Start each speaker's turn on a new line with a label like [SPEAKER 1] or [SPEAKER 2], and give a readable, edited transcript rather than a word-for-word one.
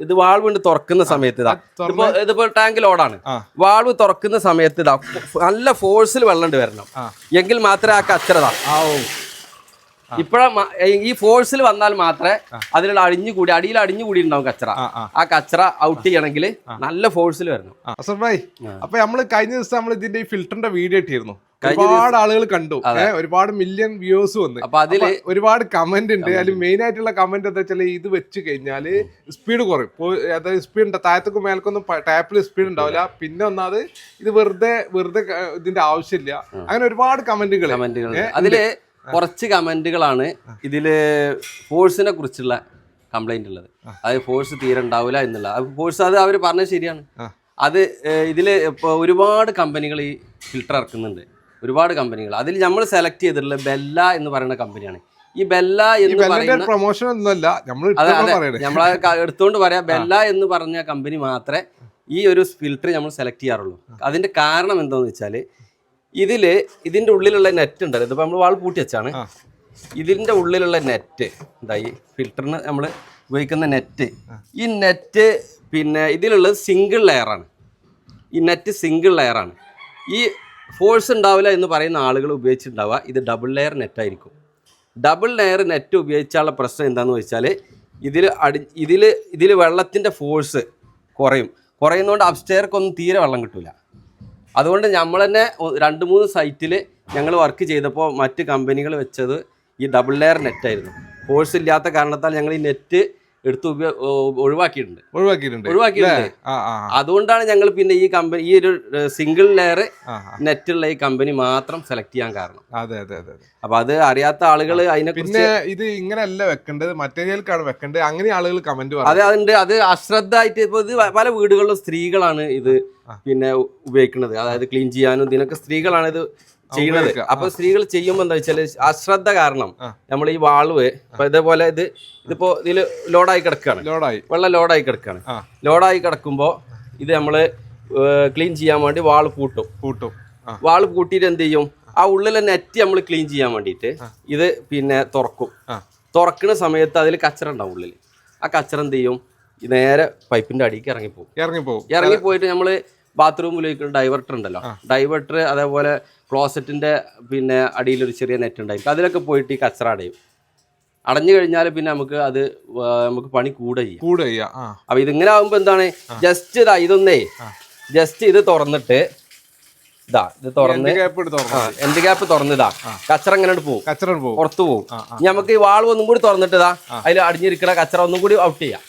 [SPEAKER 1] ഇത് വാൾവ് കൊണ്ട് തുറക്കുന്ന സമയത്ത് ഇതിപ്പോ ടാങ്ക് ലോഡാണ്. വാൾവ് തുറക്കുന്ന സമയത്ത് ഇതാ നല്ല ഫോഴ്സിൽ വെള്ളം വരണം, എങ്കിൽ മാത്രമേ ആ കച്ചറ ഈ ഫോഴ്സിൽ വന്നാൽ മാത്രമേ അതിലുള്ള അടിഞ്ഞുകൂടി അടിയിൽ അടിഞ്ഞുകൂടി ഉണ്ടാവും കച്ചറ. ആ കച്ചറ ഔട്ട് ചെയ്യണമെങ്കിൽ നല്ല ഫോഴ്സിൽ വരണം.
[SPEAKER 2] അപ്പൊ നമ്മള് കഴിഞ്ഞ ദിവസം നമ്മൾ ഇതിന്റെ ഈ ഫിൽറ്ററിന്റെ വീഡിയോ ഇട്ടിരുന്നു. ഒരുപാട് ആളുകൾ കണ്ടു, ഒരുപാട് മില്യൺ വ്യൂസ് വന്നു.
[SPEAKER 1] അപ്പൊ അതില്
[SPEAKER 2] ഒരുപാട് കമന്റ് ഉണ്ട്. അതിൽ മെയിൻ ആയിട്ടുള്ള കമന്റ് എന്താ വെച്ചാൽ ഇത് വെച്ച് കഴിഞ്ഞാല് സ്പീഡ് കുറയും. അതായത് സ്പീഡ് താഴത്തേക്കും മേൽക്കൊന്നും ടാപ്പിൽ സ്പീഡ് ഉണ്ടാവില്ല. പിന്നെ ഒന്നാമത് ഇത് വെറുതെ ഇതിന്റെ ആവശ്യമില്ല. അങ്ങനെ ഒരുപാട് കമന്റുകൾ.
[SPEAKER 1] അതില് കുറച്ച് കമന്റുകളാണ് ഇതില് ഫോഴ്സിനെ കുറിച്ചുള്ള കംപ്ലൈന്റ് ഉള്ളത്. അതായത് ഫോഴ്സ് തീരെ ഉണ്ടാവില്ല എന്നുള്ള ഫോഴ്സ്. അത് അവർ പറഞ്ഞത് ശരിയാണ്. അത് ഇതില് ഇപ്പൊ ഒരുപാട് കമ്പനികൾ ഈ ഫിൽറ്റർ ഇറക്കുന്നുണ്ട്, ഒരുപാട് കമ്പനികൾ. അതിൽ നമ്മൾ സെലക്ട് ചെയ്തിട്ടുള്ള ബെല്ല എന്ന് പറയുന്ന കമ്പനിയാണ്. ഈ ബെല്ല എന്ന് പറയുന്ന
[SPEAKER 2] പ്രൊമോഷൻ ഒന്നുമല്ല,
[SPEAKER 1] നമ്മളെ എടുത്തുകൊണ്ട് പറയാം, ബെല്ല എന്ന് പറഞ്ഞ കമ്പനി മാത്രമേ ഈ ഒരു ഫിൽറ്റർ നമ്മൾ സെലക്ട് ചെയ്യാറുള്ളൂ. അതിന്റെ കാരണം എന്താണെന്ന് വെച്ചാൽ ഇതിന്റെ ഉള്ളിലുള്ള നെറ്റ് ഉണ്ടല്ലോ, ഇതിപ്പോൾ നമ്മൾ വാൾ പൂട്ടി വെച്ചാണ്. ഇതിന്റെ ഉള്ളിലുള്ള നെറ്റ് എന്താ ഈ ഫിൽറ്ററിന് നമ്മൾ ഉപയോഗിക്കുന്ന നെറ്റ്, ഈ നെറ്റ് പിന്നെ ഇതിലുള്ളത് സിംഗിൾ ലെയറാണ്. ഈ നെറ്റ് സിംഗിൾ ലെയറാണ്. ഈ ഫോഴ്സ് ഉണ്ടാവില്ല എന്ന് പറയുന്ന ആളുകൾ ഉപയോഗിച്ചിട്ടുണ്ടാവുക ഇത് ഡബിൾ ലെയർ നെറ്റായിരിക്കും. ഡബിൾ ലെയർ നെറ്റ് ഉപയോഗിച്ചാലുള്ള പ്രശ്നം എന്താണെന്ന് വെച്ചാൽ ഇതിൽ വെള്ളത്തിൻ്റെ ഫോഴ്സ് കുറയുന്നതുകൊണ്ട് അപ്സ്റ്റെയർക്കൊന്നും തീരെ വെള്ളം കിട്ടില്ല. അതുകൊണ്ട് നമ്മൾ തന്നെ 2-3 സൈറ്റിൽ ഞങ്ങൾ വർക്ക് ചെയ്തപ്പോൾ മറ്റ് കമ്പനികൾ വെച്ചത് ഈ ഡബിൾ ലെയർ നെറ്റായിരുന്നു. ഫോഴ്സ് ഇല്ലാത്ത കാരണത്താൽ ഞങ്ങൾ ഈ നെറ്റ് എടുത്ത് ഒഴിവാക്കിയിട്ടുണ്ട്. അതുകൊണ്ടാണ് ഞങ്ങൾ പിന്നെ ഈ ഒരു സിംഗിൾ ലെയർ നെറ്റുള്ള ഈ കമ്പനി മാത്രം സെലക്ട് ചെയ്യാൻ കാരണം. അപ്പൊ അത് അറിയാത്ത ആളുകൾ അതിനെ
[SPEAKER 2] പിന്നെ ഇത് ഇങ്ങനെയല്ല വെക്കേണ്ടത്, മറ്റേതിലേക്കാണ് വെക്കേണ്ടത്, അങ്ങനെ ആളുകൾ കമന്റ്
[SPEAKER 1] അതെ അതുണ്ട്. അത് അശ്രദ്ധമായിട്ട് ഇപ്പൊ ഇത് പല വീടുകളിലും സ്ത്രീകളാണ് ഇത് പിന്നെ ഉപയോഗിക്കുന്നത്. അതായത് ക്ലീൻ ചെയ്യാനും ഇതിനൊക്കെ സ്ത്രീകളാണ് ഇത് ചെയ്യണത്. അപ്പൊ സ്ത്രീകൾ ചെയ്യുമ്പോൾ എന്താ വെച്ചാല് അശ്രദ്ധ കാരണം നമ്മൾ ഈ വാൾവ് ഇപ്പൊ ഇതേപോലെ ഇതിപ്പോ ഇതിൽ ലോഡായി കിടക്കുകയാണ്, വെള്ളം ലോഡായി കിടക്കുകയാണ്. ലോഡായി കിടക്കുമ്പോൾ ഇത് നമ്മള് ക്ലീൻ ചെയ്യാൻ വേണ്ടി വാള് പൂട്ടും. വാള് പൂട്ടിയിട്ട് എന്ത് ചെയ്യും, ആ ഉള്ളിലെ നെറ്റ് നമ്മൾ ക്ലീൻ ചെയ്യാൻ വേണ്ടിയിട്ട് ഇത് പിന്നെ തുറക്കുന്ന സമയത്ത് അതിൽ കച്ചറ ഉണ്ടാവും ഉള്ളിൽ. ആ കച്ചറ എന്ത് ചെയ്യും, നേരെ പൈപ്പിന്റെ അടിക്ക് ഇറങ്ങിപ്പോയിട്ട് നമ്മള് ബാത്റൂമിൽ ഉപയോഗിക്കുന്ന ഡൈവർട്ടർ ഉണ്ടല്ലോ, ഡൈവർട്ടർ അതേപോലെ ക്ലോസറ്റിന്റെ പിന്നെ അടിയിലൊരു ചെറിയ നെറ്റ് ഉണ്ടായിരിക്കും. അതിലൊക്കെ പോയിട്ട് ഈ കച്ചറ അടഞ്ഞു കഴിഞ്ഞാൽ പിന്നെ നമുക്ക് പണി കൂടെ ചെയ്യാം. അപ്പൊ ഇതിങ്ങനെ ആകുമ്പോ എന്താണ്, ജസ്റ്റ് ഇത് തുറന്നിട്ട് എൻഡ് ഗ്യാപ്പ് തുറന്നിതാ കച്ചറ ഇങ്ങനെ പോകും, പുറത്തു പോകും. നമുക്ക് ഈ വാൾവ് ഒന്നും കൂടി തുറന്നിട്ട് അതിൽ അടിഞ്ഞിരിക്കുന്ന കച്ചറ ഒന്നും കൂടി ഔട്ട് ചെയ്യാം.